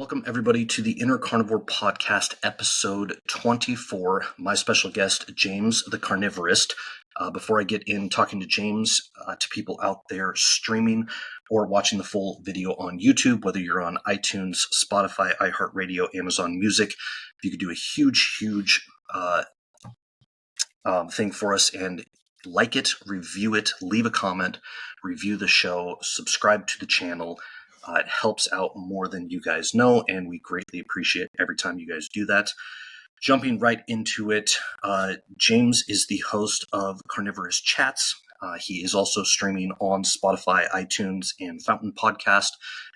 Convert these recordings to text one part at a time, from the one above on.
Welcome, everybody, to the Inner Carnivore Podcast, episode 24. My special guest, James the Carnivorist. Before I get in talking to James, to people out there streaming or watching the full video on YouTube, whether you're on iTunes, Spotify, iHeartRadio, Amazon Music, if you could do a huge thing for us and like it, review it, leave a comment, review the show, subscribe to the channel. It helps out more than you guys know, and we greatly appreciate every time you guys do that. Jumping right into it, James is the host of Carnivorous Chats. He is also streaming on Spotify, iTunes, and Fountain Podcast,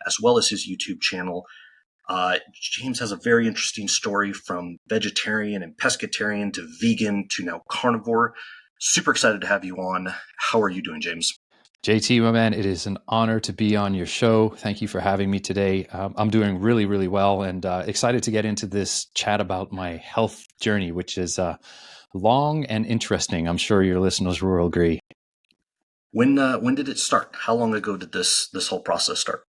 as well as his YouTube channel. James has a very interesting story from vegetarian and pescatarian to vegan to now carnivore. Super excited to have you on. How are you doing, James? JT, my man, it is an honor to be on your show. Thank you for having me today. I'm doing really, really well and excited to get into this chat about my health journey, which is long and interesting. I'm sure your listeners will agree. When did it start? How long ago did this whole process start?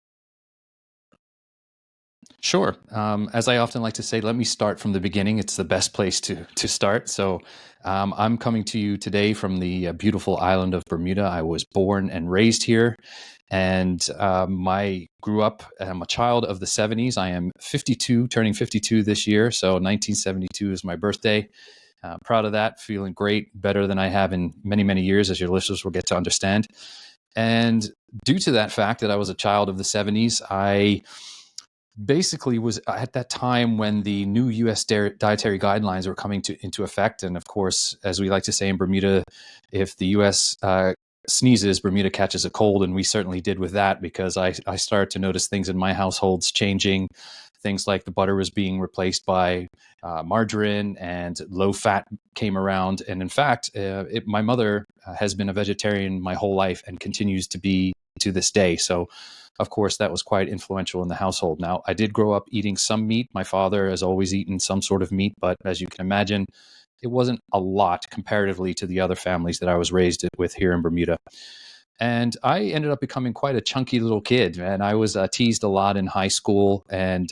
Sure. As I often like to say, let me start from the beginning. It's the best place to start. So I'm coming to you today from the beautiful island of Bermuda. I was born and raised here, and I grew up. I'm a child of the 70s. I am 52, turning 52 this year. So 1972 is my birthday. Proud of that. Feeling great, better than I have in many, many years, as your listeners will get to understand. And due to that fact that I was a child of the 70s, I basically was at that time when the new U.S. dietary guidelines were coming into effect. And of course, as we like to say in Bermuda, if the U.S. Sneezes, Bermuda catches a cold. And we certainly did with that, because I started to notice things in my households changing. Things like the butter was being replaced by margarine, and low fat came around. And in fact, my mother has been a vegetarian my whole life and continues to be to this day. So of course, that was quite influential in the household. Now, I did grow up eating some meat. My father has always eaten some sort of meat, but as you can imagine, it wasn't a lot comparatively to the other families that I was raised with here in Bermuda. And I ended up becoming quite a chunky little kid, and I was teased a lot in high school, and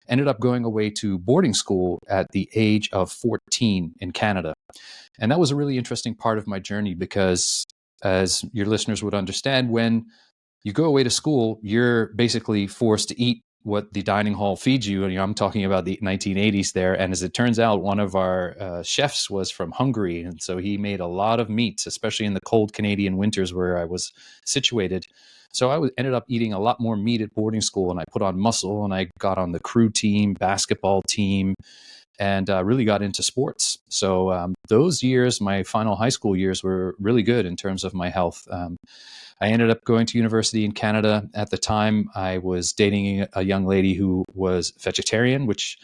ended up going away to boarding school at the age of 14 in Canada. And that was a really interesting part of my journey, because as your listeners would understand, when you go away to school, you're basically forced to eat what the dining hall feeds you. And I'm talking about the 1980s there. And as it turns out, one of our chefs was from Hungary. And so he made a lot of meats, especially in the cold Canadian winters where I was situated. So I ended up eating a lot more meat at boarding school, and I put on muscle, and I got on the crew team, basketball team, and really got into sports. So those years, my final high school years, were really good in terms of my health. I ended up going to university in Canada. At the time, I was dating a young lady who was vegetarian, which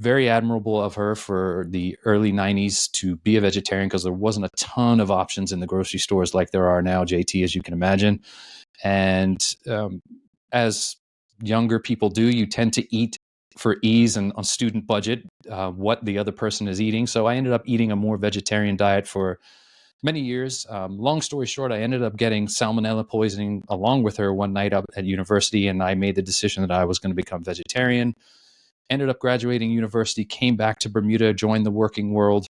very admirable of her for the early 90s to be a vegetarian, because there wasn't a ton of options in the grocery stores like there are now, JT, as you can imagine. And as younger people do, you tend to eat for ease and on student budget what the other person is eating. So I ended up eating a more vegetarian diet for many years. Long story short, I ended up getting salmonella poisoning along with her one night up at university, and I made the decision that I was going to become vegetarian. Ended up graduating university, came back to Bermuda, joined the working world.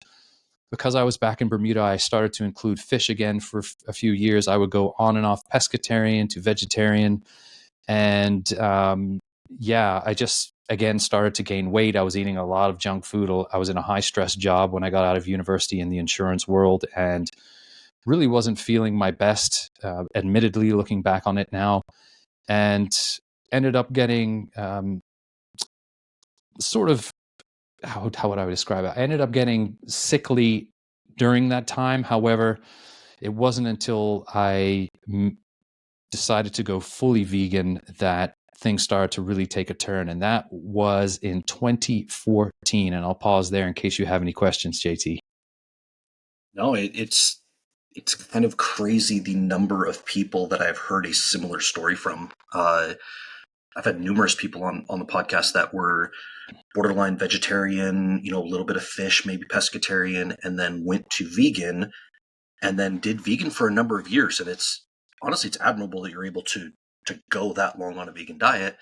Because I was back in Bermuda, I started to include fish again for a few years. I would go on and off pescatarian to vegetarian. And I just, again, started to gain weight. I was eating a lot of junk food. I was in a high stress job when I got out of university in the insurance world, and really wasn't feeling my best, admittedly, looking back on it now, and ended up getting sort of, how would I describe it? I ended up getting sickly during that time. However, it wasn't until I decided to go fully vegan that things started to really take a turn. And that was in 2014. And I'll pause there in case you have any questions, JT. No, it's kind of crazy the number of people that I've heard a similar story from. I've had numerous people on the podcast that were borderline vegetarian, a little bit of fish, maybe pescatarian, and then went to vegan, and then did vegan for a number of years. And it's honestly, it's admirable that you're able to go that long on a vegan diet.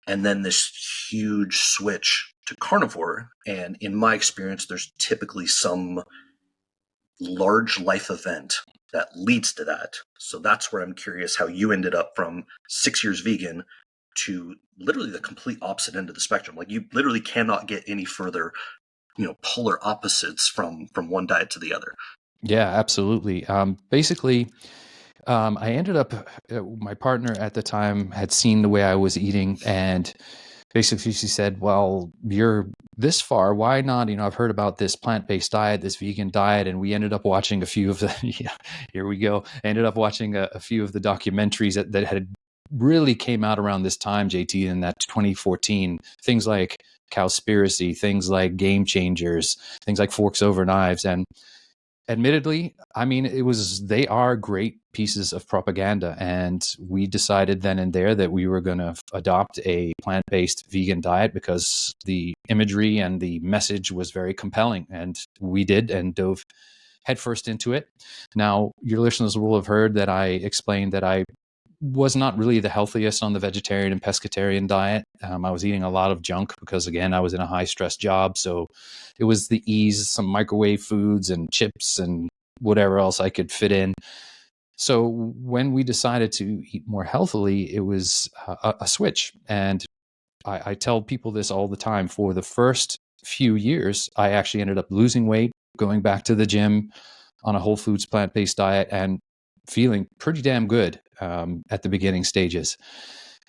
and then this huge switch to carnivore. And in my experience, there's typically some large life event that leads to that. So that's where I'm curious how you ended up from 6 years vegan to literally the complete opposite end of the spectrum. Like, you literally cannot get any further, polar opposites from one diet to the other. Yeah, absolutely. Basically, I ended up, my partner at the time had seen the way I was eating, and basically she said, well, you're this far, why not? I've heard about this plant-based diet, this vegan diet, and we ended up watching a few of the, yeah, here we go. I ended up watching a few of the documentaries that had really came out around this time, JT, in that 2014, things like Cowspiracy, things like Game Changers, things like Forks Over Knives. And admittedly, I mean, they are great pieces of propaganda. And we decided then and there that we were going to adopt a plant-based vegan diet because the imagery and the message was very compelling. And we did, and dove headfirst into it. Now, your listeners will have heard that I explained that I was not really the healthiest on the vegetarian and pescatarian diet. I was eating a lot of junk because, again, I was in a high stress job. So it was the ease, some microwave foods and chips and whatever else I could fit in. So when we decided to eat more healthily, it was a switch. And I tell people this all the time. For the first few years, I actually ended up losing weight, going back to the gym on a whole foods plant-based diet, and feeling pretty damn good at the beginning stages.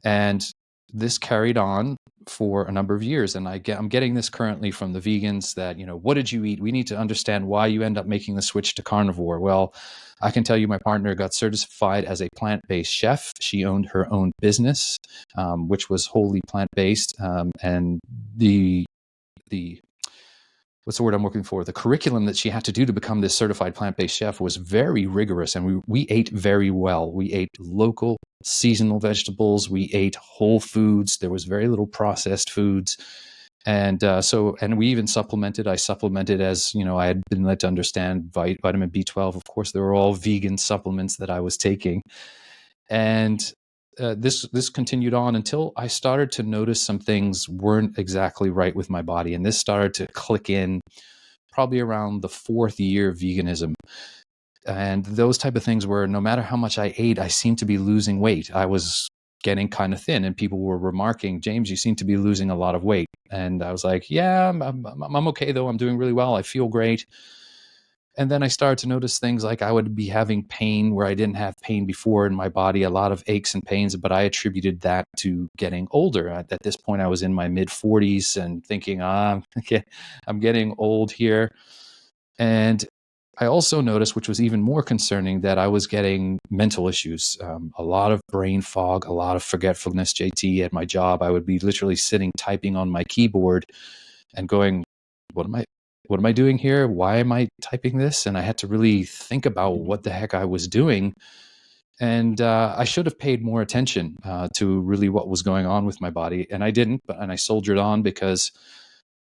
And this carried on for a number of years. And I'm getting this currently from the vegans that, what did you eat? We need to understand why you end up making the switch to carnivore. Well, I can tell you my partner got certified as a plant-based chef. She owned her own business, which was wholly plant-based. And the what's the word I'm looking for? The curriculum that she had to do to become this certified plant-based chef was very rigorous, and we ate very well. We ate local, seasonal vegetables. We ate whole foods. There was very little processed foods. And we even supplemented. I supplemented, as I had been led to understand, vitamin B12. Of course, they were all vegan supplements that I was taking. And this continued on until I started to notice some things weren't exactly right with my body. And this started to click in probably around the 4th year of veganism. And those type of things where no matter how much I ate, I seemed to be losing weight. I was getting kind of thin, and people were remarking, James, you seem to be losing a lot of weight. And I was like, yeah, I'm okay, though. I'm doing really well. I feel great. And then I started to notice things like I would be having pain where I didn't have pain before in my body, a lot of aches and pains, but I attributed that to getting older. At this point, I was in my mid 40s and thinking, I'm getting old here. And I also noticed, which was even more concerning, that I was getting mental issues, a lot of brain fog, a lot of forgetfulness, JT. At my job, I would be literally sitting typing on my keyboard and going, what am I doing here? Why am I typing this? And I had to really think about what the heck I was doing. And I should have paid more attention to really what was going on with my body. And I didn't, and I soldiered on because,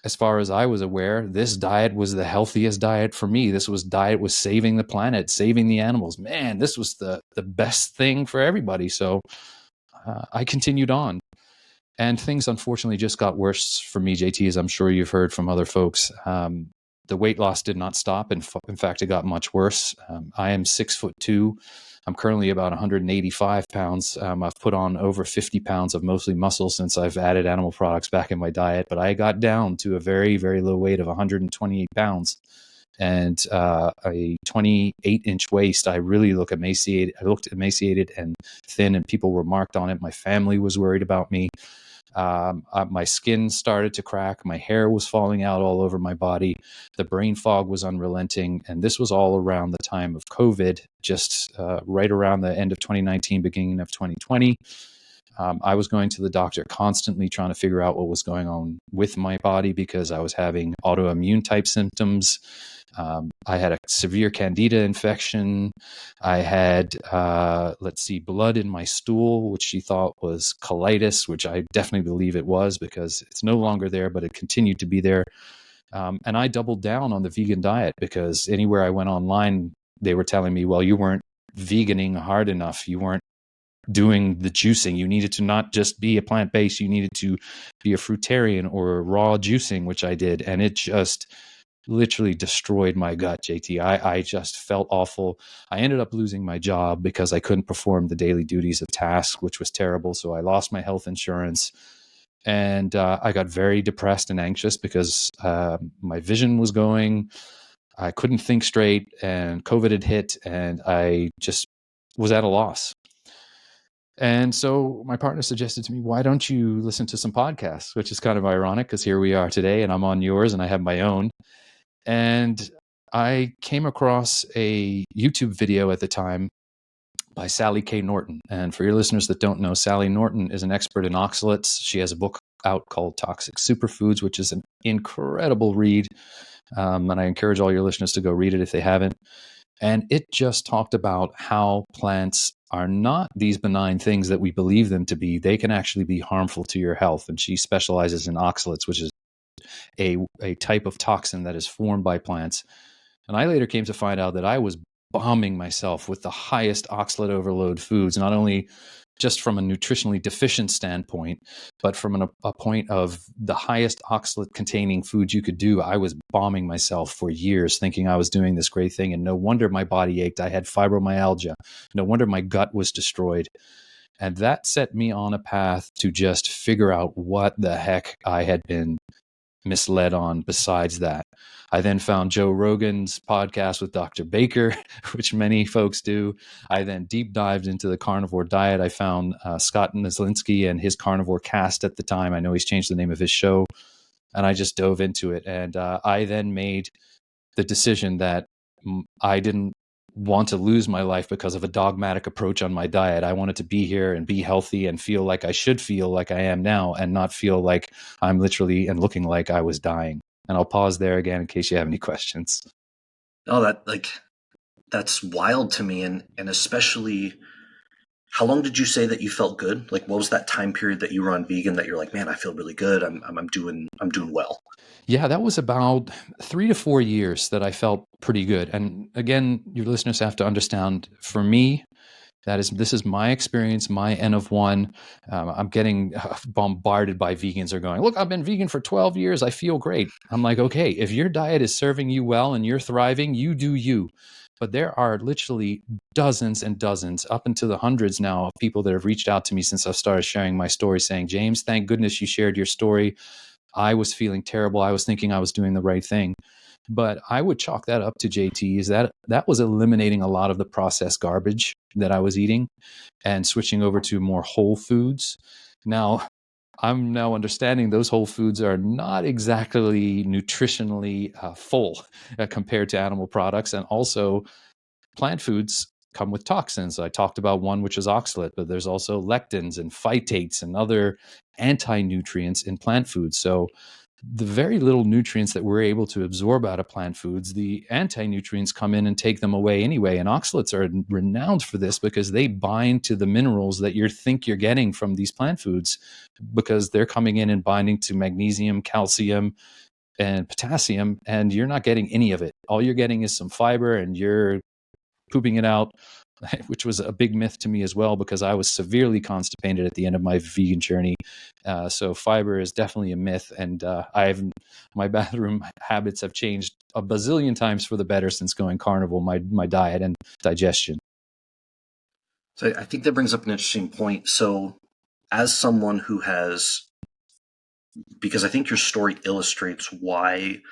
as far as I was aware, this diet was the healthiest diet for me. This diet was saving the planet, saving the animals. Man, this was the best thing for everybody. So I continued on. And things, unfortunately, just got worse for me, JT, as I'm sure you've heard from other folks. The weight loss did not stop. In fact, it got much worse. I am 6'2". I'm currently about 185 pounds. I've put on over 50 pounds of mostly muscle since I've added animal products back in my diet. But I got down to a very, very low weight of 128 pounds and a 28-inch waist. I really look emaciated. I looked emaciated and thin, and people remarked on it. My family was worried about me. My skin started to crack. My hair was falling out all over my body. The brain fog was unrelenting. And this was all around the time of COVID, just right around the end of 2019, beginning of 2020. I was going to the doctor constantly trying to figure out what was going on with my body because I was having autoimmune type symptoms. I had a severe candida infection. I had, blood in my stool, which she thought was colitis, which I definitely believe it was because it's no longer there, but it continued to be there. And I doubled down on the vegan diet because anywhere I went online, they were telling me, well, you weren't veganing hard enough. You weren't doing the juicing. You needed to not just be a plant-based, you needed to be a fruitarian or raw juicing, which I did. And it just literally destroyed my gut, JT. I just felt awful. I ended up losing my job because I couldn't perform the daily duties of task, which was terrible. So I lost my health insurance. And I got very depressed and anxious because my vision was going. I couldn't think straight, and COVID had hit, and I just was at a loss. And so my partner suggested to me, why don't you listen to some podcasts? Which is kind of ironic because here we are today, and I'm on yours and I have my own. And I came across a YouTube video at the time by Sally K. Norton. And for your listeners that don't know, Sally Norton is an expert in oxalates. She has a book out called Toxic Superfoods, which is an incredible read. And I encourage all your listeners to go read it if they haven't. And it just talked about how plants are not these benign things that we believe them to be. They can actually be harmful to your health. And she specializes in oxalates, which is a type of toxin that is formed by plants. And I later came to find out that I was bombing myself with the highest oxalate overload foods, not only just from a nutritionally deficient standpoint, but from a point of the highest oxalate containing foods you could do. I was bombing myself for years thinking I was doing this great thing. And no wonder my body ached. I had fibromyalgia. No wonder my gut was destroyed. And that set me on a path to just figure out what the heck I had been misled on besides that. I then found Joe Rogan's podcast with Dr. Baker, which many folks do. I then deep dived into the carnivore diet. I found Scott Nislinski and his Carnivore Cast at the time. I know he's changed the name of his show. And I just dove into it. And I then made the decision that I didn't want to lose my life because of a dogmatic approach on my diet. I wanted to be here and be healthy and feel like I should feel like I am now and not feel like I'm literally and looking like I was dying. And I'll pause there again in case you have any questions. Oh, that's wild to me, and especially, how long did you say that you felt good? Like, what was that time period that you were on vegan that you're like, man, I feel really good. I'm doing well. Yeah, that was about 3 to 4 years that I felt pretty good. And again, your listeners have to understand, for me, this is my experience, my N of one. I'm getting bombarded by vegans are going, look, I've been vegan for 12 years. I feel great. I'm like, okay, if your diet is serving you well and you're thriving, you do you. But there are literally dozens and dozens, up into the hundreds now, of people that have reached out to me since I've started sharing my story saying, James, thank goodness you shared your story. I was feeling terrible. I was thinking I was doing the right thing. But I would chalk that up to JT, is that was eliminating a lot of the processed garbage that I was eating and switching over to more whole foods. Now, I'm now understanding those whole foods are not exactly nutritionally full compared to animal products. And also, plant foods come with toxins. I talked about one, which is oxalate, but there's also lectins and phytates and other anti-nutrients in plant foods. So the very little nutrients that we're able to absorb out of plant foods, the anti-nutrients come in and take them away anyway. And oxalates are renowned for this because they bind to the minerals that you think you're getting from these plant foods, because they're coming in and binding to magnesium, calcium, and potassium, and you're not getting any of it. All you're getting is some fiber, and you're pooping it out, which was a big myth to me as well, because I was severely constipated at the end of my vegan journey. So fiber is definitely a myth. And my bathroom habits have changed a bazillion times for the better since going carnivore, my diet and digestion. So I think that brings up an interesting point. So as someone who has, because I think your story illustrates why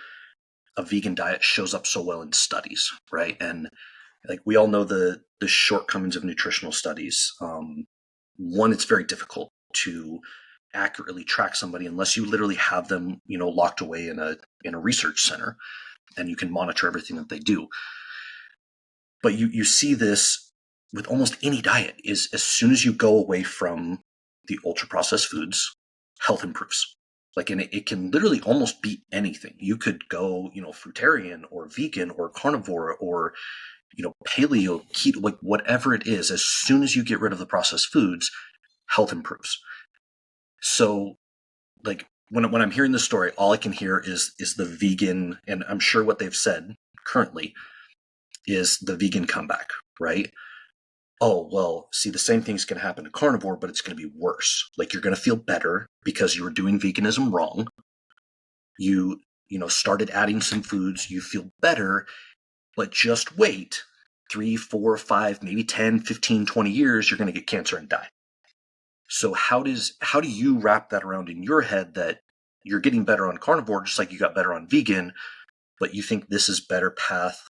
a vegan diet shows up so well in studies, right? And like, we all know the shortcomings of nutritional studies. One, it's very difficult to accurately track somebody unless you literally have them, locked away in a research center, and you can monitor everything that they do. But you see this with almost any diet, is as soon as you go away from the ultra processed foods, health improves. Like, and it can literally almost be anything. You could go, fruitarian or vegan or carnivore or paleo, keto, like whatever it is. As soon as you get rid of the processed foods, health improves. So, like, when I'm hearing this story, all I can hear is the vegan, and I'm sure what they've said currently is the vegan comeback, right? oh, well, see, the same thing's going to happen to carnivore, but it's going to be worse. Like, you're going to feel better because you were doing veganism wrong. You started adding some foods, you feel better, but just wait 3, 4, 5, maybe 10, 15, 20 years, you're going to get cancer and die. So how do you wrap that around in your head that you're getting better on carnivore, just like you got better on vegan, but you think this is better path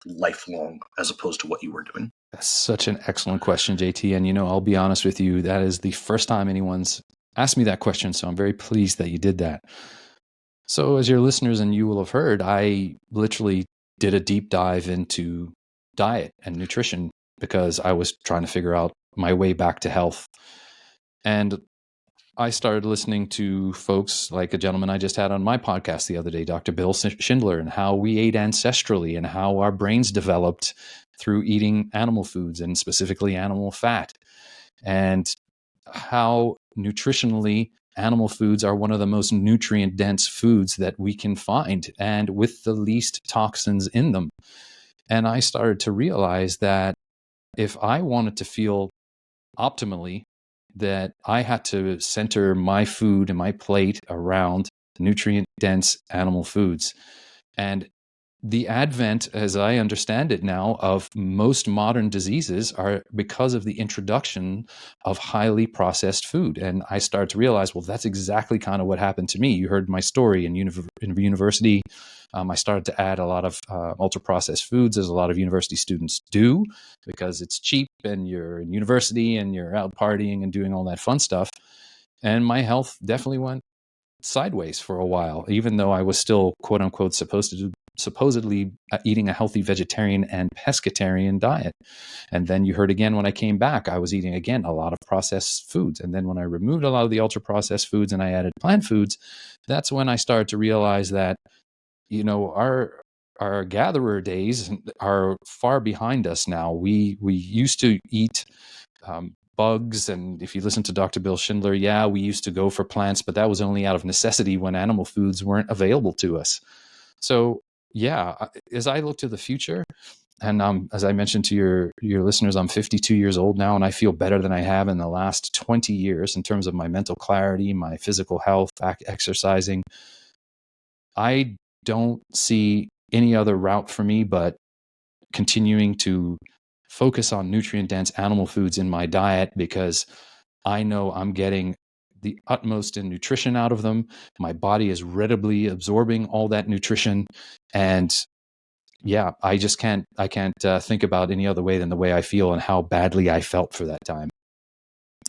lifelong as opposed to what you were doing? That's such an excellent question, JT. And, I'll be honest with you, that is the first time anyone's asked me that question. So I'm very pleased that you did that. So, as your listeners and you will have heard, I literally did a deep dive into diet and nutrition because I was trying to figure out my way back to health. And I started listening to folks like a gentleman I just had on my podcast the other day, Dr. Bill Schindler, and how we ate ancestrally and how our brains developed through eating animal foods and specifically animal fat, and how nutritionally animal foods are one of the most nutrient dense foods that we can find and with the least toxins in them. And I started to realize that if I wanted to feel optimally, that I had to center my food and my plate around nutrient dense animal foods. And the advent, as I understand it now, of most modern diseases are because of the introduction of highly processed food. And I started to realize, well, that's exactly kind of what happened to me. You heard my story in university. I started to add a lot of ultra processed foods, as a lot of university students do, because it's cheap and you're in university and you're out partying and doing all that fun stuff. And my health definitely went sideways for a while, even though I was still, quote unquote, supposedly eating a healthy vegetarian and pescatarian diet. And then you heard again when I came back, I was eating again a lot of processed foods. And then when I removed a lot of the ultra processed foods and I added plant foods, that's when I started to realize that, our gatherer days are far behind us now. We used to eat bugs, and if you listen to Dr. Bill Schindler, yeah, we used to go for plants, but that was only out of necessity when animal foods weren't available to us. So yeah, as I look to the future, and as I mentioned to your listeners, I'm 52 years old now, and I feel better than I have in the last 20 years in terms of my mental clarity, my physical health, exercising. I don't see any other route for me but continuing to focus on nutrient dense animal foods in my diet, because I know I'm getting the utmost in nutrition out of them. My body is readily absorbing all that nutrition. And yeah, I can't think about any other way than the way I feel and how badly I felt for that time.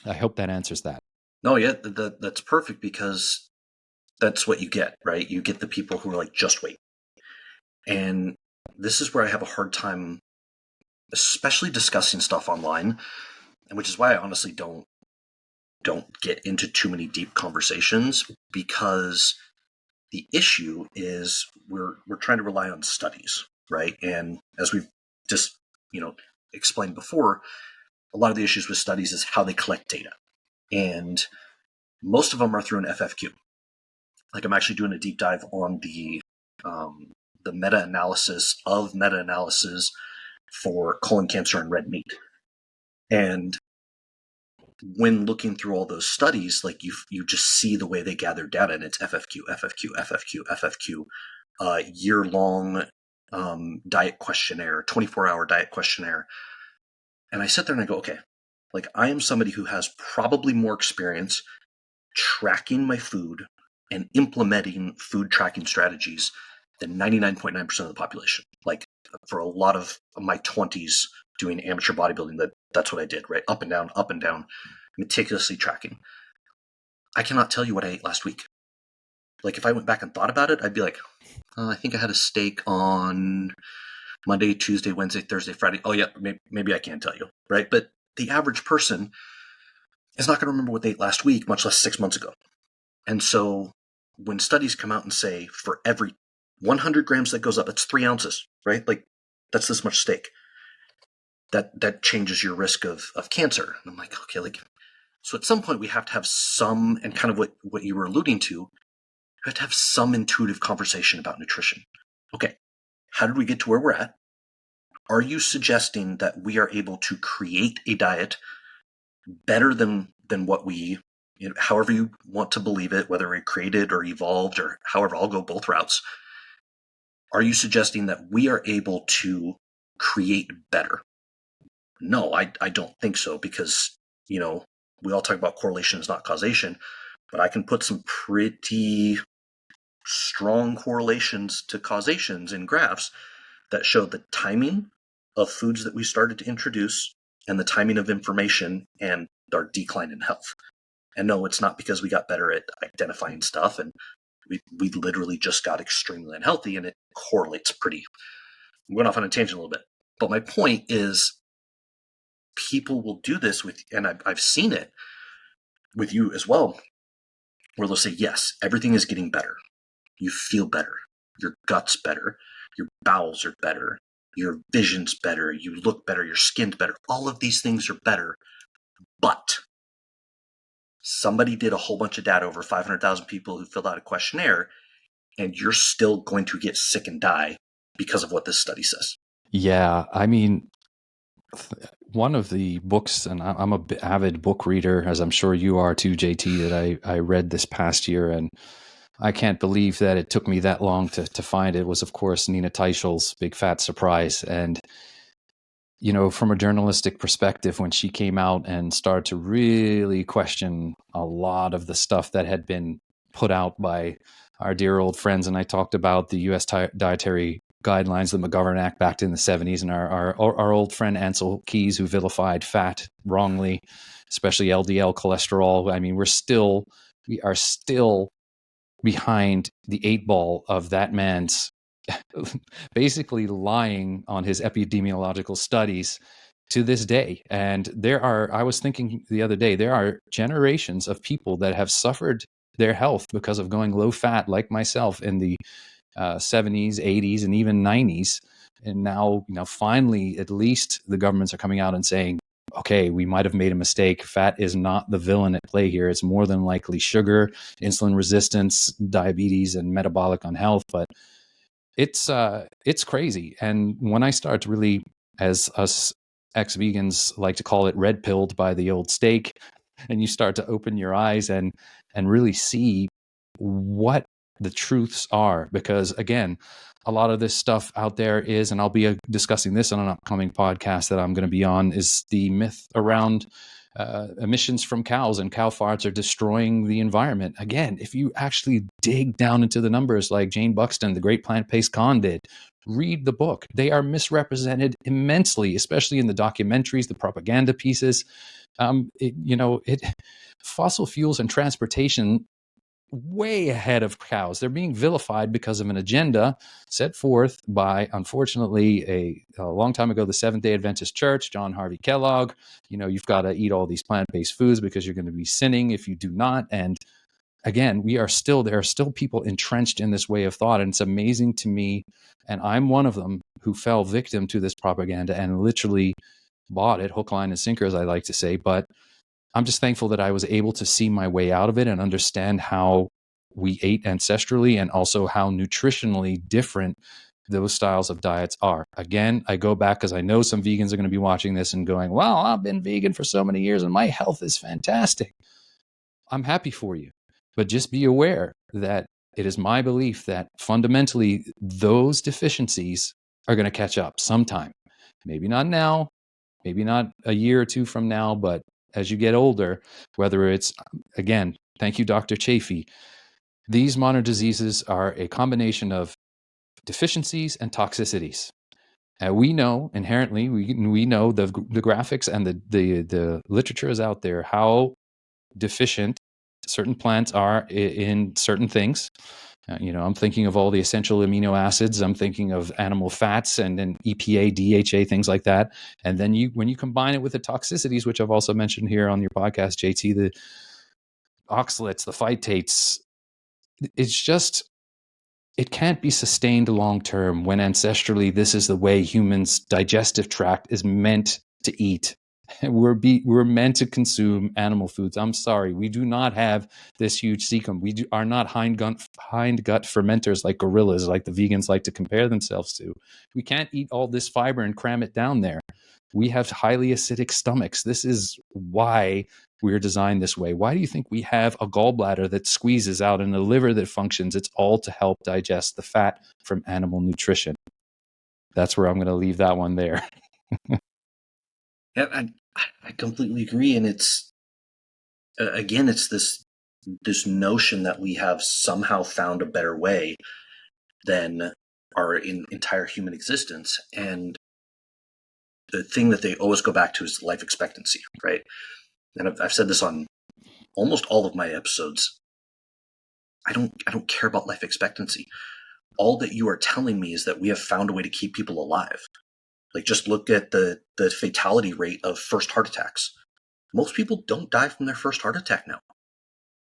I hope that answers that. No, yeah, that's perfect because that's what you get, right? You get the people who are like, just wait. And this is where I have a hard time, especially discussing stuff online, and which is why I honestly don't get into too many deep conversations, because the issue is we're trying to rely on studies, right? And as we've just explained before, a lot of the issues with studies is how they collect data, and most of them are through an FFQ. Like, I'm actually doing a deep dive on the meta-analysis of meta-analysis for colon cancer and red meat. And when looking through all those studies, like you just see the way they gather data, and it's FFQ, FFQ, FFQ, FFQ, year-long diet questionnaire, 24-hour diet questionnaire. And I sit there and I go, okay, like, I am somebody who has probably more experience tracking my food and implementing food tracking strategies than 99.9% of the population. Like, for a lot of my 20s doing amateur bodybuilding, that's what I did, right? Up and down, meticulously tracking. I cannot tell you what I ate last week. Like, if I went back and thought about it, I'd be like, I think I had a steak on Monday, Tuesday, Wednesday, Thursday, Friday. Oh yeah, maybe I can tell you, right? But the average person is not going to remember what they ate last week, much less 6 months ago. And so when studies come out and say for every 100 grams that goes up, that's 3 ounces, right? Like, that's this much steak. That changes your risk of cancer. And I'm like, okay, like, so at some point we have to have some, and kind of what you were alluding to, we have to have some intuitive conversation about nutrition. Okay, how did we get to where we're at? Are you suggesting that we are able to create a diet better than what we, however you want to believe it, whether we created or evolved or however, I'll go both routes. Are you suggesting that we are able to create better? No, I don't think so, because, we all talk about correlation is not causation, but I can put some pretty strong correlations to causations in graphs that show the timing of foods that we started to introduce and the timing of information and our decline in health. And no, it's not because we got better at identifying stuff and we literally just got extremely unhealthy, and it correlates pretty. I'm going off on a tangent a little bit. But my point is, people will do this with, and I've seen it with you as well, where they'll say, yes, everything is getting better. You feel better. Your gut's better. Your bowels are better. Your vision's better. You look better. Your skin's better. All of these things are better. But somebody did a whole bunch of data over 500,000 people who filled out a questionnaire, and you're still going to get sick and die because of what this study says. Yeah, I mean, one of the books, and I'm an avid book reader, as I'm sure you are too, JT, that I read this past year, and I can't believe that it took me that long to find it, was, of course, Nina Teichel's Big Fat Surprise. And, from a journalistic perspective, when she came out and started to really question a lot of the stuff that had been put out by our dear old friends, and I talked about the U.S. dietary guidelines, the McGovern Act back in the 70s, and our old friend Ansel Keys, who vilified fat wrongly, especially LDL cholesterol. I mean, we are still behind the 8 ball of that man's basically lying on his epidemiological studies to this day. And I was thinking the other day, there are generations of people that have suffered their health because of going low fat, like myself, in the 70s, 80s, and even 90s. And now, finally, at least the governments are coming out and saying, okay, we might have made a mistake. Fat is not the villain at play here. It's more than likely sugar, insulin resistance, diabetes, and metabolic unhealth. But it's crazy. And when I start to really, as us ex-vegans like to call it, red pilled by the old steak, and you start to open your eyes and really see what the truths are, because again, a lot of this stuff out there is, and I'll be discussing this on an upcoming podcast that I'm going to be on, is the myth around emissions from cows, and cow farts are destroying the environment. Again, if you actually dig down into the numbers, like Jane Buxton, the great plant-based con, did, read the book. They are misrepresented immensely, especially in the documentaries, the propaganda pieces. Fossil fuels and transportation way ahead of cows. They're being vilified because of an agenda set forth by, unfortunately, a long time ago, the Seventh-day Adventist Church, John Harvey Kellogg. You've got to eat all these plant-based foods because you're going to be sinning if you do not. And again, there are still people entrenched in this way of thought. And it's amazing to me. And I'm one of them who fell victim to this propaganda and literally bought it hook, line, and sinker, as I like to say. But I'm just thankful that I was able to see my way out of it and understand how we ate ancestrally, and also how nutritionally different those styles of diets are. Again, I go back because I know some vegans are going to be watching this and going, well, I've been vegan for so many years and my health is fantastic. I'm happy for you. But just be aware that it is my belief that fundamentally those deficiencies are going to catch up sometime. Maybe not now, maybe not a year or two from now, but as you get older, whether it's, again, thank you, Dr. Chafee, these modern diseases are a combination of deficiencies and toxicities. We know inherently, we know the graphics and the literature is out there, how deficient certain plants are in certain things. I'm thinking of all the essential amino acids. I'm thinking of animal fats and then EPA, DHA, things like that. And then when you combine it with the toxicities, which I've also mentioned here on your podcast, JT, the oxalates, the phytates, it can't be sustained long term when ancestrally this is the way humans' digestive tract is meant to eat. We're meant to consume animal foods. I'm sorry, we do not have this huge cecum. Are not hindgut fermenters like gorillas, like the vegans like to compare themselves to. We can't eat all this fiber and cram it down there. We have highly acidic stomachs. This is why we're designed this way. Why do you think we have a gallbladder that squeezes out and a liver that functions? It's all to help digest the fat from animal nutrition. That's where I'm going to leave that one there. Yeah, I completely agree, and it's again, it's this notion that we have somehow found a better way than our entire human existence, and the thing that they always go back to is life expectancy, right? And I've said this on almost all of my episodes. I don't care about life expectancy. All that you are telling me is that we have found a way to keep people alive. Like, just look at the fatality rate of first heart attacks. Most people don't die from their first heart attack now.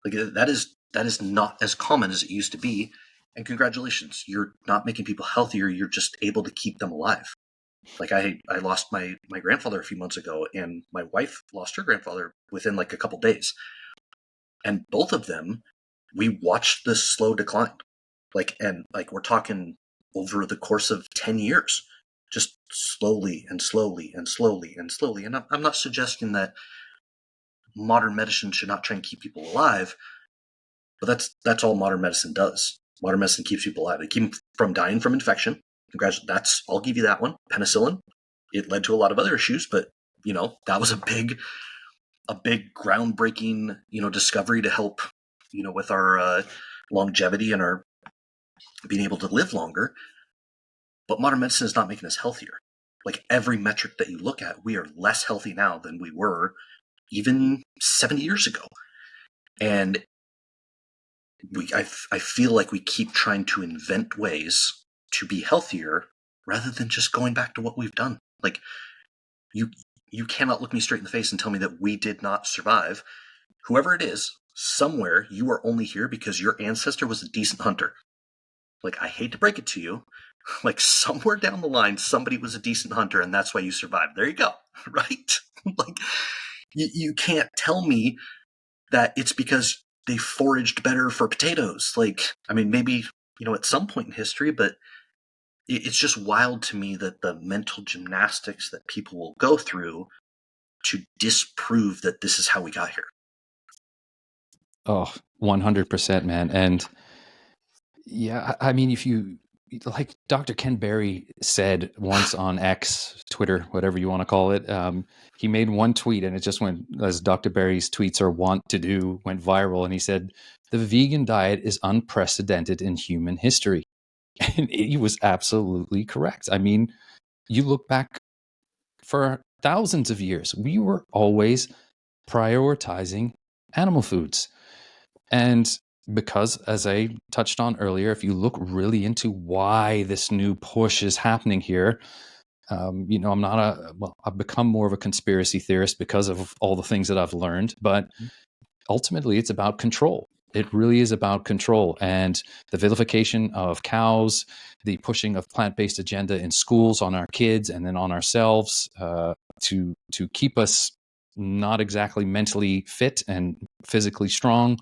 Like, that is not as common as it used to be. And congratulations, you're not making people healthier. You're just able to keep them alive. Like, I lost my grandfather a few months ago, and my wife lost her grandfather within like a couple days. And both of them, we watched this slow decline. And we're talking over the course of 10 years, just slowly and slowly and slowly and slowly. And I'm not suggesting that modern medicine should not try and keep people alive, but that's all modern medicine does. Modern medicine keeps people alive. They keep them from dying from infection. I'll give you that one. Penicillin. It led to a lot of other issues, but that was a big groundbreaking discovery to help with our longevity and our being able to live longer. But modern medicine is not making us healthier. Like, every metric that you look at, we are less healthy now than we were even 70 years ago. And I feel like we keep trying to invent ways to be healthier rather than just going back to what we've done. Like, you cannot look me straight in the face and tell me that we did not survive. Whoever it is, somewhere you are only here because your ancestor was a decent hunter. Like, I hate to break it to you, like, somewhere down the line, somebody was a decent hunter, and that's why you survived. There you go, right? Like, you can't tell me that it's because they foraged better for potatoes. Like, I mean, maybe, at some point in history, but it's just wild to me that the mental gymnastics that people will go through to disprove that this is how we got here. Oh, 100%, man. And yeah, I mean, if you, like Dr. Ken Berry said once on X, Twitter, whatever you want to call it, he made one tweet and it just went, as Dr. Berry's tweets are wont to do, went viral. And he said, "The vegan diet is unprecedented in human history." And he was absolutely correct. I mean, you look back for thousands of years, we were always prioritizing animal foods. And because, as I touched on earlier, if you look really into why this new push is happening here, I'm not I've become more of a conspiracy theorist because of all the things that I've learned, but ultimately it's about control. It really is about control, and the vilification of cows, the pushing of plant-based agenda in schools on our kids and then on ourselves to keep us not exactly mentally fit and physically strong.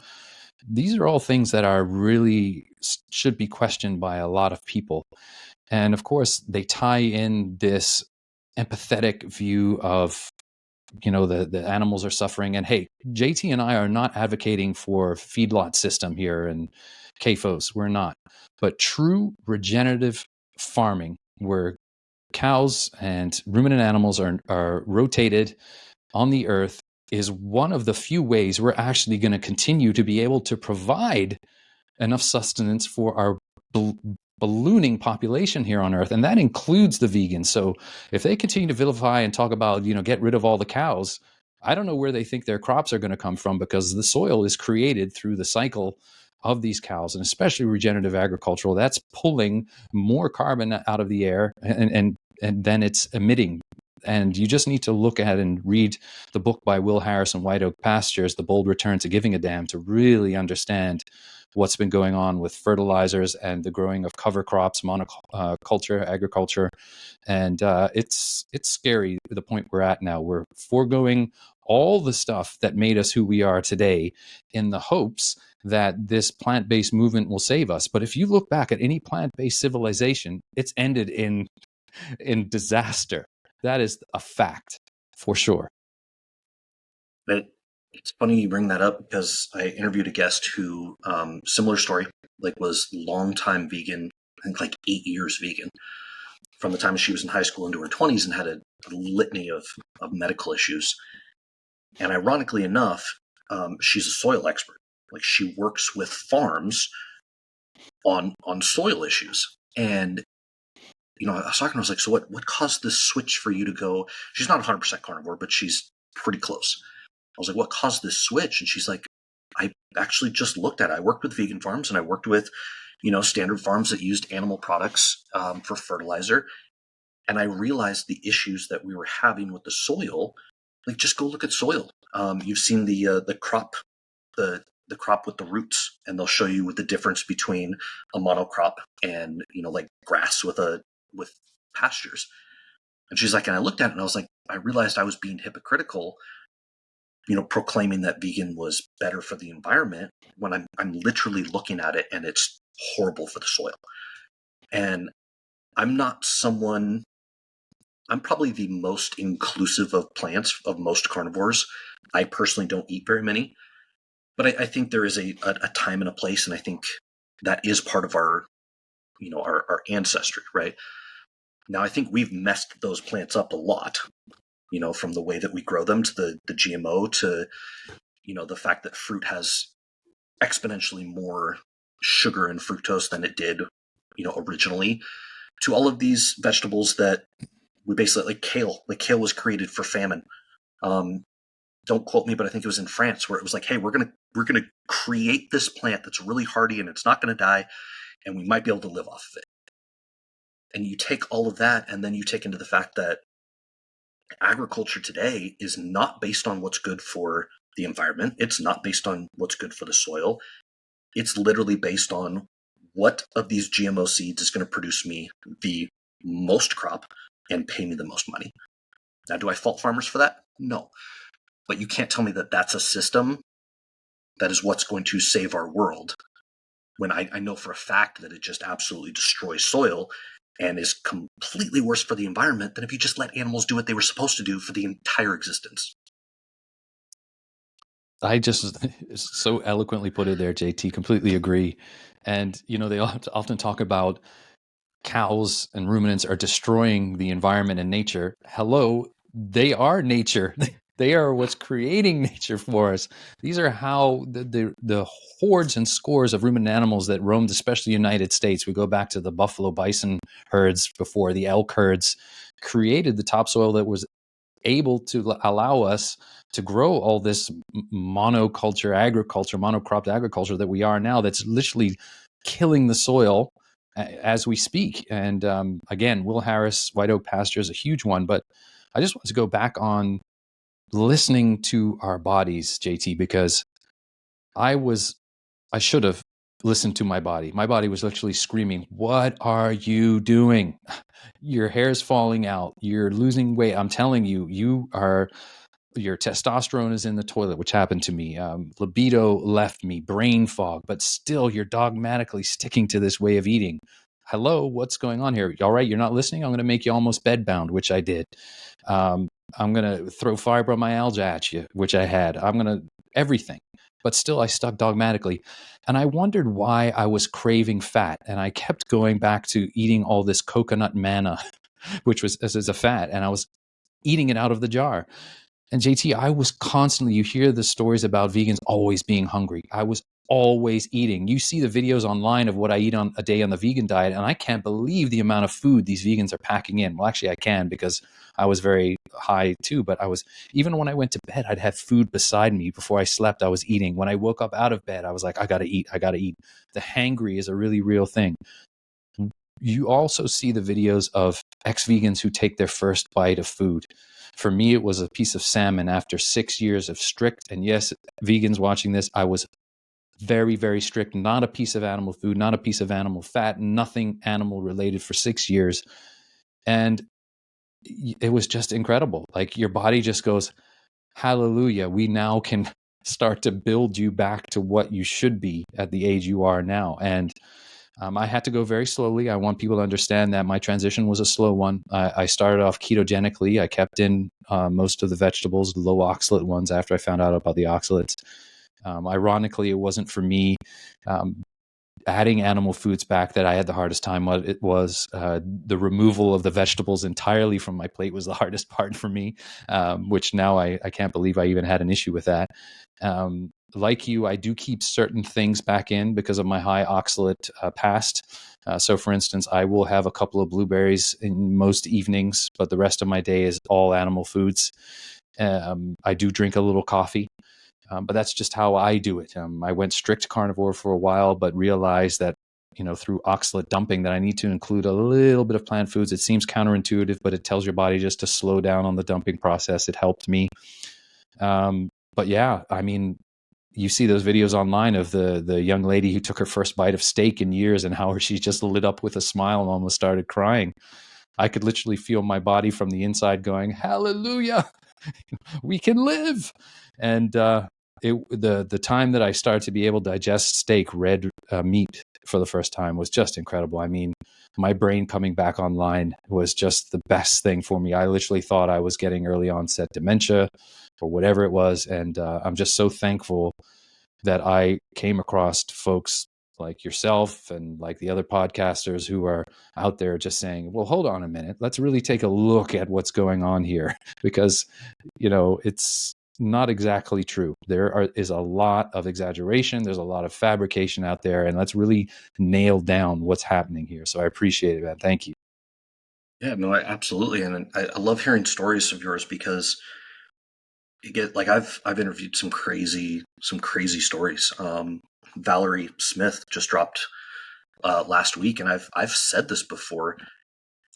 These are all things that are really should be questioned by a lot of people. And of course, they tie in this empathetic view of, the animals are suffering. And hey, JT and I are not advocating for feedlot system here and CAFOs. We're not. But true regenerative farming, where cows and ruminant animals are rotated on the earth, is one of the few ways we're actually going to continue to be able to provide enough sustenance for our ballooning population here on earth. And that includes the vegans. So if they continue to vilify and talk about, get rid of all the cows, I don't know where they think their crops are going to come from, because the soil is created through the cycle of these cows, and especially regenerative agricultural, that's pulling more carbon out of the air and then it's emitting. And you just need to look at and read the book by Will Harrison, White Oak Pastures, The Bold Return to Giving a Damn, to really understand what's been going on with fertilizers and the growing of cover crops, monoculture, agriculture. And it's scary to the point we're at now. We're foregoing all the stuff that made us who we are today in the hopes that this plant-based movement will save us. But if you look back at any plant-based civilization, it's ended in disaster. That is a fact for sure. It's funny you bring that up because I interviewed a guest who, similar story, like was long-time vegan, I think like 8 years vegan, from the time she was in high school into her 20s, and had a litany of medical issues. And ironically enough, she's a soil expert. Like, she works with farms on soil issues. And, you know, I was talking, I was like, so what caused this switch for you to go? She's not 100% carnivore, but she's pretty close. I was like, what caused this switch? And she's like, I actually just looked at it. I worked with vegan farms, and I worked with, you know, standard farms that used animal products for fertilizer. And I realized the issues that we were having with the soil. Like, just go look at soil. You've seen the crop, the crop with the roots, and they'll show you what the difference between a monocrop and, you know, like grass with pastures. And she's like, and I looked at it and I was like, I realized I was being hypocritical, you know, proclaiming that vegan was better for the environment when I'm literally looking at it and it's horrible for the soil. And I'm probably the most inclusive of plants of most carnivores. I personally don't eat very many, but I think there is a time and a place, and I think that is part of our, you know, our ancestry, right? Now, I think we've messed those plants up a lot, you know, from the way that we grow them to the GMO to, you know, the fact that fruit has exponentially more sugar and fructose than it did, you know, originally, to all of these vegetables that we basically, like kale. Like, kale was created for famine. Don't quote me, but I think it was in France where it was like, hey, we're gonna create this plant that's really hardy and it's not going to die, and we might be able to live off of it. And you take all of that, and then you take into the fact that agriculture today is not based on what's good for the environment. It's not based on what's good for the soil. It's literally based on what of these GMO seeds is going to produce me the most crop and pay me the most money. Now, do I fault farmers for that? No. But you can't tell me that that's a system that is what's going to save our world, when I know for a fact that it just absolutely destroys soil and is completely worse for the environment than if you just let animals do what they were supposed to do for the entire existence. I just so eloquently put it there, JT. Completely agree. And, you know, they often talk about cows and ruminants are destroying the environment and nature. Hello, they are nature. They are what's creating nature for us. These are how the hordes and scores of ruminant animals that roamed, especially the United States. We go back to the buffalo bison herds before the elk herds created the topsoil that was able to allow us to grow all this monocropped agriculture that we are now, that's literally killing the soil as we speak. And again, Will Harris, White Oak Pasture is a huge one. But I just want to go back on listening to our bodies, JT, because I should have listened to my body. My body was literally screaming, "What are you doing? Your hair's falling out. You're losing weight. I'm telling you, your testosterone is in the toilet," which happened to me. Libido left me, brain fog, but still you're dogmatically sticking to this way of eating. Hello, what's going on here? All right, you're not listening. I'm going to make you almost bedbound, which I did. I'm going to throw fibromyalgia at you, which I had. I'm going to everything. But still, I stuck dogmatically. And I wondered why I was craving fat. And I kept going back to eating all this coconut manna, which was as a fat. And I was eating it out of the jar. And JT, I was constantly, you hear the stories about vegans always being hungry. I was always eating. You see the videos online of what I eat on a day on the vegan diet, and I can't believe the amount of food these vegans are packing in. Well, actually, I can, because I was very high too, but even when I went to bed, I'd have food beside me. Before I slept, I was eating. When I woke up out of bed, I was like, I gotta eat. The hangry is a really real thing. You also see the videos of ex-vegans who take their first bite of food. For me, it was a piece of salmon after 6 years of strict, and yes, vegans watching this, I was very, very strict, not a piece of animal food, not a piece of animal fat, nothing animal related for 6 years. And it was just incredible. Like your body just goes, hallelujah, we now can start to build you back to what you should be at the age you are now. And I had to go very slowly. I want people to understand that my transition was a slow one. I started off ketogenically. I kept in most of the vegetables, the low oxalate ones, after I found out about the oxalates. Ironically, it wasn't for me adding animal foods back that I had the hardest time. It was the removal of the vegetables entirely from my plate was the hardest part for me, which now I can't believe I even had an issue with that. Like you, I do keep certain things back in because of my high oxalate past. So, for instance, I will have a couple of blueberries in most evenings, but the rest of my day is all animal foods. I do drink a little coffee. But that's just how I do it. I went strict carnivore for a while, but realized that, through oxalate dumping, that I need to include a little bit of plant foods. It seems counterintuitive, but it tells your body just to slow down on the dumping process. It helped me. But yeah, I mean, you see those videos online of the young lady who took her first bite of steak in years and how she just lit up with a smile and almost started crying. I could literally feel my body from the inside going, hallelujah, we can live. And the time that I started to be able to digest steak, red meat for the first time was just incredible. I mean, my brain coming back online was just the best thing for me. I literally thought I was getting early onset dementia or whatever it was. And I'm just so thankful that I came across folks like yourself and like the other podcasters who are out there just saying, well, hold on a minute, let's really take a look at what's going on here, because, it's not exactly true. Is a lot of exaggeration. There's a lot of fabrication out there, and let's really nail down what's happening here. So I appreciate it, man. Thank you. Yeah, no, absolutely. And I love hearing stories of yours because you get like I've interviewed some crazy stories. Valerie Smith just dropped last week, and I've said this before.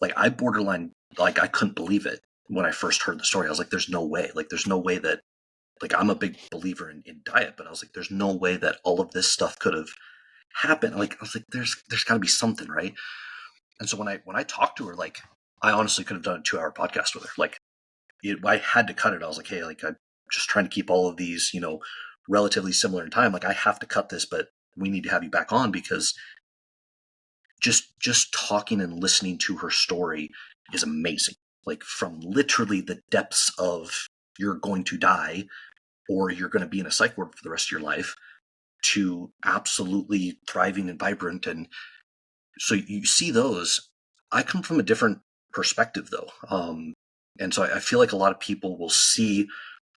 Like I borderline, like I couldn't believe it when I first heard the story. I was like, "There's no way! Like there's no way that like I'm a big believer in diet, but I was like, there's no way that all of this stuff could have happened. Like I was like, there's got to be something, right?" And so when I talked to her, like I honestly could have done a 2-hour podcast with her. Like I had to cut it. I was like, hey, like I'm just trying to keep all of these, relatively similar in time. Like I have to cut this, but we need to have you back on because just talking and listening to her story is amazing. Like from literally the depths of you're going to die or you're going to be in a psych ward for the rest of your life to absolutely thriving and vibrant. And so you see those. I come from a different perspective though. And so I feel like a lot of people will see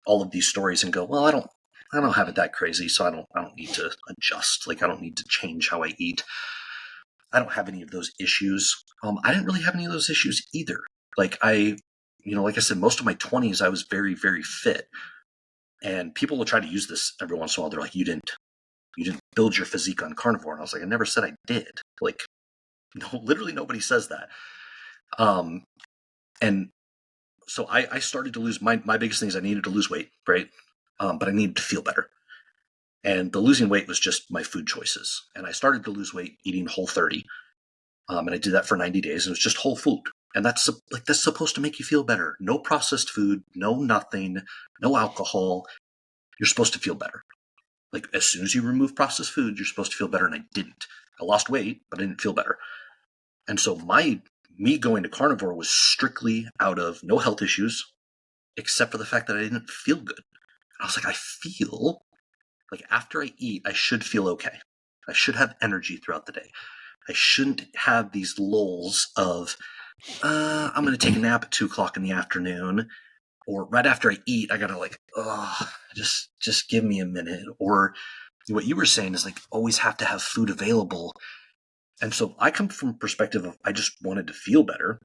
all of these stories and go, well, I don't have it that crazy. So I don't need to adjust. Like I don't need to change how I eat. I don't have any of those issues. I didn't really have any of those issues either. Like like I said, most of my 20s, I was very, very fit. And people will try to use this every once in a while. They're like, you didn't build your physique on carnivore. And I was like, I never said I did. Like, no, literally nobody says that. And so I started to lose my biggest thing is I needed to lose weight, right? But I needed to feel better. And the losing weight was just my food choices. And I started to lose weight eating Whole30. And I did that for 90 days. It was just whole food. And that's supposed to make you feel better. No processed food, no nothing, no alcohol. You're supposed to feel better. Like as soon as you remove processed food, you're supposed to feel better. And I didn't. I lost weight, but I didn't feel better. And so me going to carnivore was strictly out of no health issues, except for the fact that I didn't feel good. And I was like, I feel like after I eat, I should feel okay. I should have energy throughout the day. I shouldn't have these lulls of, I'm going to take a nap at 2:00 in the afternoon, or right after I eat, I got to like, just give me a minute. Or what you were saying is like, always have to have food available. And so I come from a perspective of, I just wanted to feel better.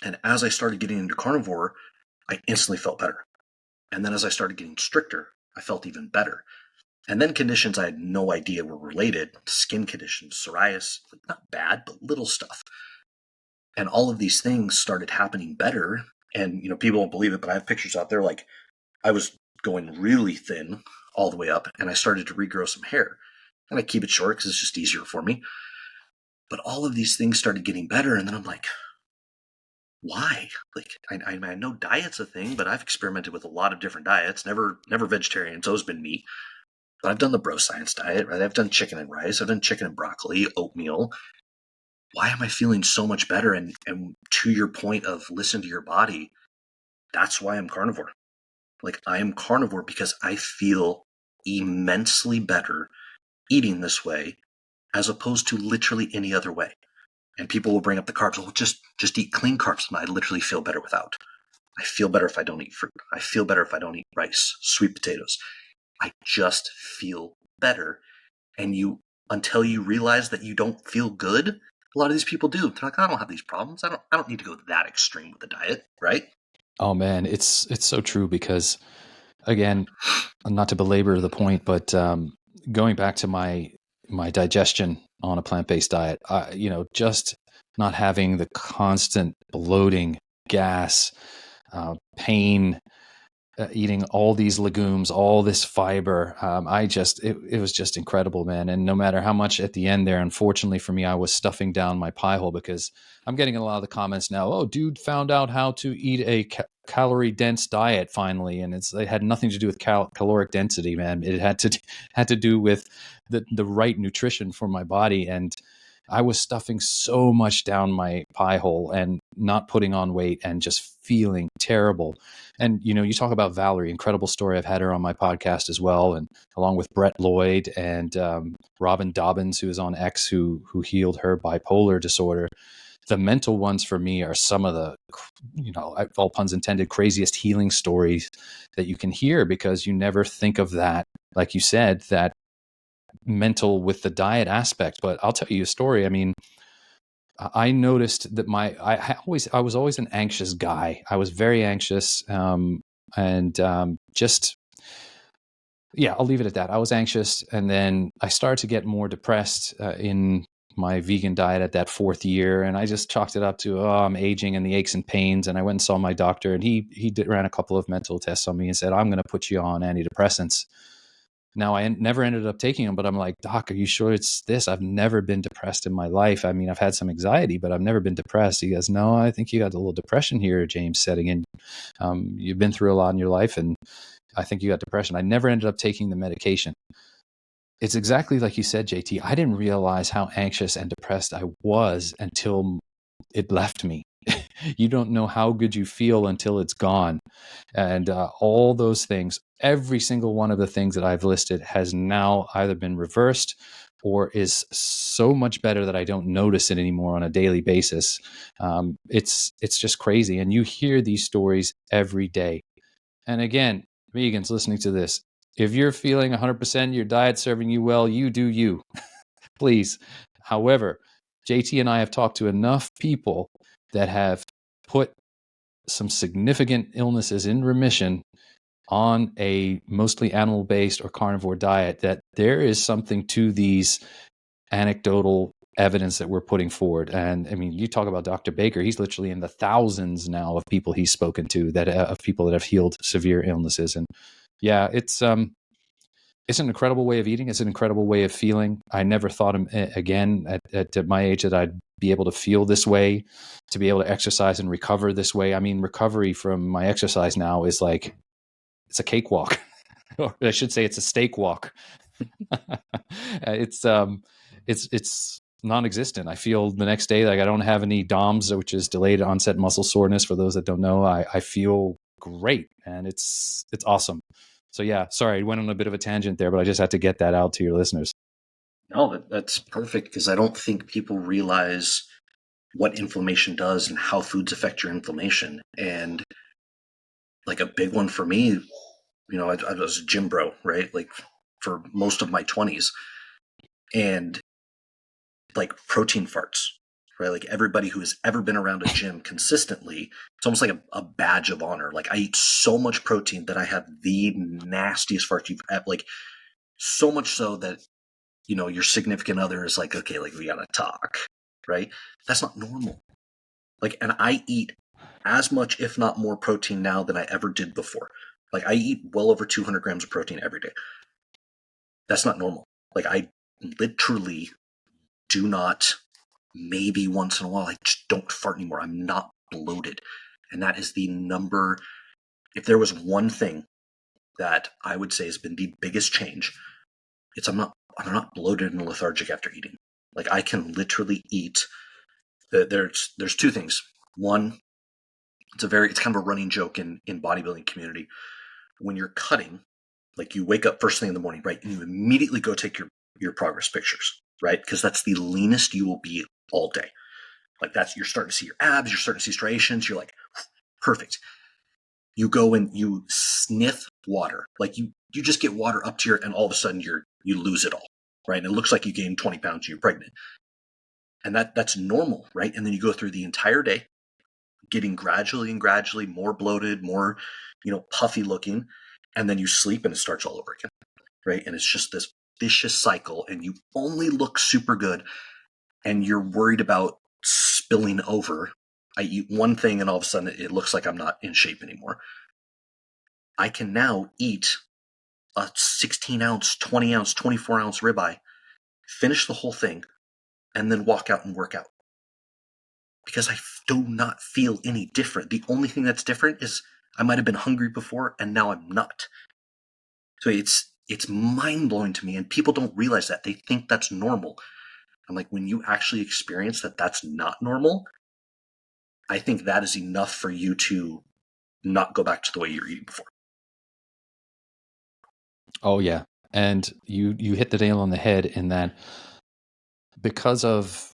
And as I started getting into carnivore, I instantly felt better. And then as I started getting stricter, I felt even better. And then conditions I had no idea were related, skin conditions, psoriasis, like not bad, but little stuff. And all of these things started happening better. And, people won't believe it, but I have pictures out there. Like I was going really thin, all the way up, and I started to regrow some hair. And I keep it short because it's just easier for me. But all of these things started getting better, and then I'm like, why? Like, I know diet's a thing, but I've experimented with a lot of different diets. Never vegetarian. It's always been meat. But I've done the bro science diet, right? I've done chicken and rice. I've done chicken and broccoli, oatmeal. Why am I feeling so much better? And to your point of listen to your body, that's why I'm carnivore. Like, I am carnivore because I feel immensely better eating this way as opposed to literally any other way. And people will bring up the carbs. Well, just eat clean carbs. And I literally feel better without. I feel better if I don't eat fruit. I feel better if I don't eat rice, sweet potatoes. I just feel better. And until you realize that you don't feel good, a lot of these people do. They're like, I don't have these problems. I don't need to go that extreme with the diet, right? Oh man, it's so true because, again, not to belabor the point, but going back to my digestion on a plant-based diet, just not having the constant bloating, gas, pain, eating all these legumes, all this fiber. It was just incredible, man. And no matter how much at the end there, unfortunately for me, I was stuffing down my pie hole because I'm getting a lot of the comments now. Oh, dude found out how to eat a calorie dense diet finally. And it had nothing to do with caloric density, man. It had to do with the right nutrition for my body. And I was stuffing so much down my pie hole and not putting on weight and just feeling terrible. And, you talk about Valerie, incredible story. I've had her on my podcast as well. And along with Brett Lloyd and Robin Dobbins, who is on X, who healed her bipolar disorder. The mental ones for me are some of the, all puns intended, craziest healing stories that you can hear because you never think of that, like you said, that mental with the diet aspect. But I'll tell you a story. I mean, I noticed that I was always an anxious guy. I was very anxious, and I'll leave it at that. I was anxious, and then I started to get more depressed in my vegan diet at that 4th year, and I just chalked it up to I'm aging and the aches and pains. And I went and saw my doctor, and he ran a couple of mental tests on me and said, I'm going to put you on antidepressants. Now, I never ended up taking them, but I'm like, Doc, are you sure it's this? I've never been depressed in my life. I mean, I've had some anxiety, but I've never been depressed. He goes, no, I think you got a little depression here, James, setting in. You've been through a lot in your life, and I think you got depression. I never ended up taking the medication. It's exactly like you said, JT. I didn't realize how anxious and depressed I was until it left me. You don't know how good you feel until it's gone. And all those things, every single one of the things that I've listed has now either been reversed or is so much better that I don't notice it anymore on a daily basis. It's just crazy. And you hear these stories every day. And again, vegans listening to this, if you're feeling 100% your diet serving you well, you do you. Please. However, JT and I have talked to enough people that have put some significant illnesses in remission on a mostly animal-based or carnivore diet that there is something to these anecdotal evidence that we're putting forward. And I mean, you talk about Dr. Baker, he's literally in the thousands now of people he's spoken to of people that have healed severe illnesses. And yeah, it's an incredible way of eating. It's an incredible way of feeling. I never thought again at my age that I'd be able to feel this way, to be able to exercise and recover this way. I mean, recovery from my exercise now is like, it's a cakewalk, or I should say it's a steak walk. It's non-existent. I feel the next day like I don't have any DOMS, which is delayed onset muscle soreness. For those that don't know, I feel great, and it's awesome. So yeah, sorry, I went on a bit of a tangent there, but I just had to get that out to your listeners. No, that's perfect because I don't think people realize what inflammation does and how foods affect your inflammation. And like a big one for me, I was a gym bro, right? Like for most of my 20s, and like protein farts, right? Like everybody who has ever been around a gym consistently, it's almost like a badge of honor. Like I eat so much protein that I have the nastiest farts you've had, like so much so that, your significant other is like, okay, like we gotta talk, right? That's not normal. Like, and I eat as much, if not more protein now than I ever did before. Like I eat well over 200 grams of protein every day. That's not normal. Like, I literally do not, maybe once in a while, I just don't fart anymore. I'm not bloated. And that is the number, if there was one thing that I would say has been the biggest change, it's I'm not bloated and lethargic after eating. Like, I can literally eat. There's two things. One, it's kind of a running joke in bodybuilding community. When you're cutting, like, you wake up first thing in the morning, right? And you immediately go take your progress pictures, right? Because that's the leanest you will be all day. Like, you're starting to see your abs, you're starting to see striations. You're like, perfect. You go and you sniff water. Like, you just get water up to and all of a sudden you lose it all, right? And it looks like you gained 20 pounds and you're pregnant. And that's normal, right? And then you go through the entire day getting gradually and gradually more bloated, more, puffy looking. And then you sleep and it starts all over again, right? And it's just this vicious cycle, and you only look super good and you're worried about spilling over. I eat one thing and all of a sudden it looks like I'm not in shape anymore. I can now eat a 16-ounce, 20-ounce, 24-ounce ribeye, finish the whole thing, and then walk out and work out. Because I do not feel any different. The only thing that's different is I might have been hungry before and now I'm not. So it's mind-blowing to me, and people don't realize that. They think that's normal. I'm like, when you actually experience that that's not normal, I think that is enough for you to not go back to the way you were eating before. Oh yeah. And you hit the nail on the head in that, because of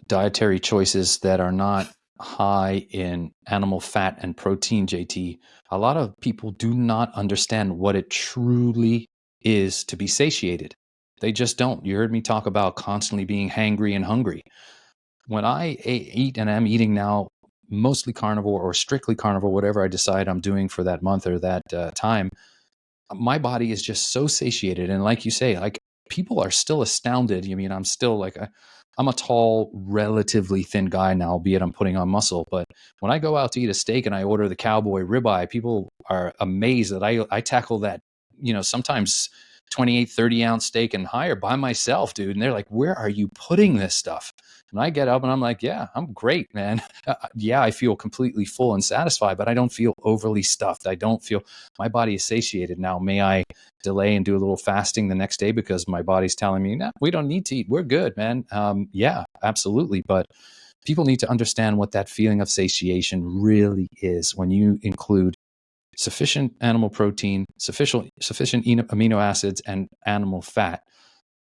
dietary choices that are not high in animal fat and protein, JT, a lot of people do not understand what it truly is to be satiated. They just don't. You heard me talk about constantly being hangry and hungry. When I eat, and I'm eating now mostly carnivore or strictly carnivore, whatever I decide I'm doing for that month or that time, my body is just so satiated. And like you say, like, people are still astounded. I mean, I'm still like, I'm a tall, relatively thin guy now, albeit I'm putting on muscle. But when I go out to eat a steak and I order the cowboy ribeye, people are amazed that I tackle that, sometimes 28, 30-ounce steak and higher by myself, dude. And they're like, where are you putting this stuff? And I get up and I'm like, yeah, I'm great, man. Yeah, I feel completely full and satisfied, but I don't feel overly stuffed. I don't feel, my body is satiated. Now, may I delay and do a little fasting the next day because my body's telling me, no, we don't need to eat. We're good, man. Yeah, absolutely. But people need to understand what that feeling of satiation really is when you include sufficient animal protein, sufficient amino acids, and animal fat.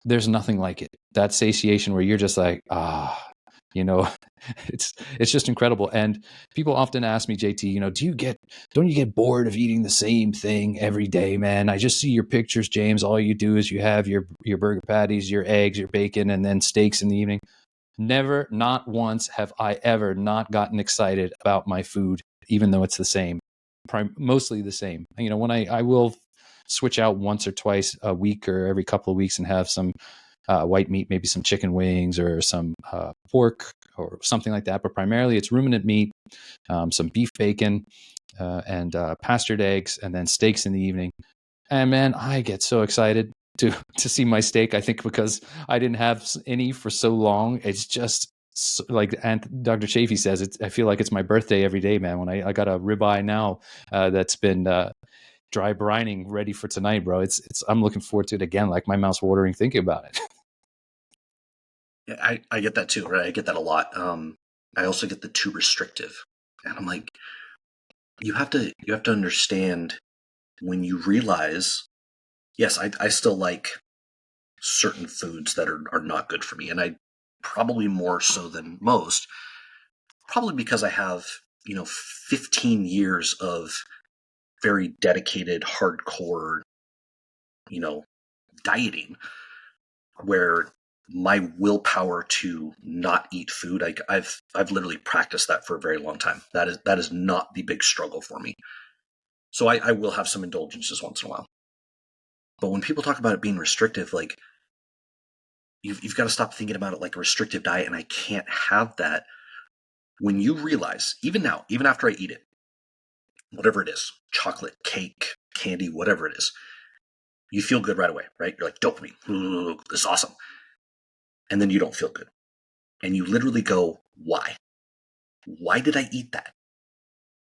There's nothing like it. That satiation where you're just like, you know, it's just incredible. And people often ask me, JT, don't you get bored of eating the same thing every day, man? I just see your pictures, James. All you do is you have your burger patties, your eggs, your bacon, and then steaks in the evening. Never, not once have I ever not gotten excited about my food, even though it's the same, mostly the same. When I will switch out once or twice a week or every couple of weeks and have some white meat, maybe some chicken wings or some pork or something like that. But primarily it's ruminant meat, some beef bacon, and pastured eggs, and then steaks in the evening. And man, I get so excited to see my steak. I think because I didn't have any for so long. It's just like Dr. Chafee says, I feel like it's my birthday every day, man. When I got a ribeye now that's been dry brining ready for tonight, bro. I'm looking forward to it again. Like, my mouth's watering thinking about it. Yeah, I get that too, right? I get that a lot. I also get the too restrictive, and I'm like, you have to understand, when you realize, yes, I still like certain foods that are not good for me, and I probably more so than most, probably because I have 15 years of very dedicated, hardcore, dieting, where my willpower to not eat food, I've literally practiced that for a very long time. That is not the big struggle for me. So I will have some indulgences once in a while. But when people talk about it being restrictive, like, you've got to stop thinking about it like a restrictive diet, and I can't have that. When you realize, even now, even after I eat it, whatever it is, chocolate, cake, candy, whatever it is, You feel good right away, right? You're like, dopamine, ooh, this is awesome. And then you don't feel good. And you literally go, why? Why did I eat that?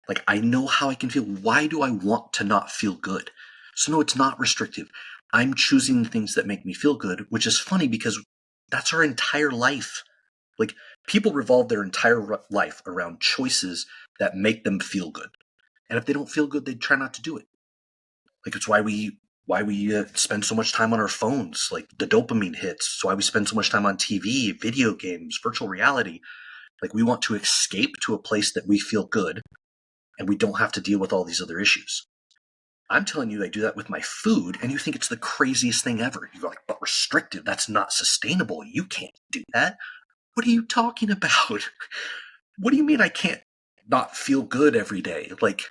Like, I know how I can feel. Why do I want to not feel good? So no, it's not restrictive. I'm choosing the things that make me feel good, which is funny because that's our entire life. Like, people revolve their entire life around choices that make them feel good. And if they don't feel good, they try not to do it. Like, it's why we spend so much time on our phones. Like, the dopamine hits. It's why we spend so much time on TV, video games, virtual reality. Like, we want to escape to a place that we feel good, and we don't have to deal with all these other issues. I'm telling you, I do that with my food, and you think it's the craziest thing ever. You go like, but restrictive, that's not sustainable. You can't do that. What are you talking about? What do you mean I can't not feel good every day? Like,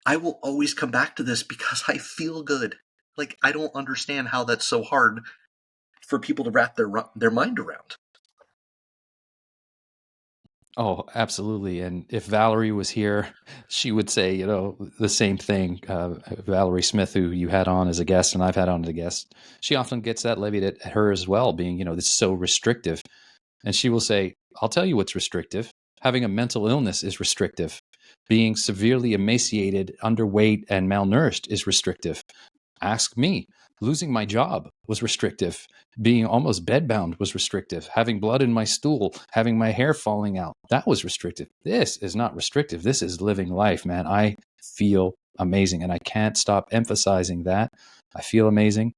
I will always come back to this because I feel good. Like, I don't understand how that's so hard for people to wrap their mind around. Oh, absolutely. And if Valerie was here, she would say, the same thing. Valerie Smith, who you had on as a guest and I've had on as a guest, she often gets that levied at her as well, being, this is so restrictive. And she will say, I'll tell you what's restrictive. Having a mental illness is restrictive. Being severely emaciated, underweight, and malnourished is restrictive. Ask me. Losing my job was restrictive. Being almost bedbound was restrictive. Having blood in my stool, having my hair falling out, that was restrictive. This is not restrictive. This is living life, man. I feel amazing, and I can't stop emphasizing that. I feel amazing.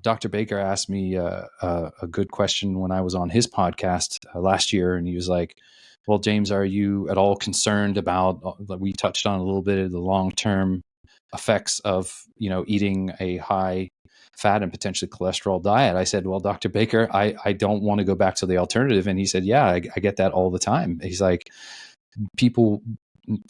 Dr. Baker asked me a good question when I was on his podcast last year, and he was like, well, James, are you at all concerned about, we touched on a little bit of the long-term effects of, eating a high fat and potentially cholesterol diet? I said, well, Dr. Baker, I don't want to go back to the alternative. And he said, yeah, I get that all the time. He's like, people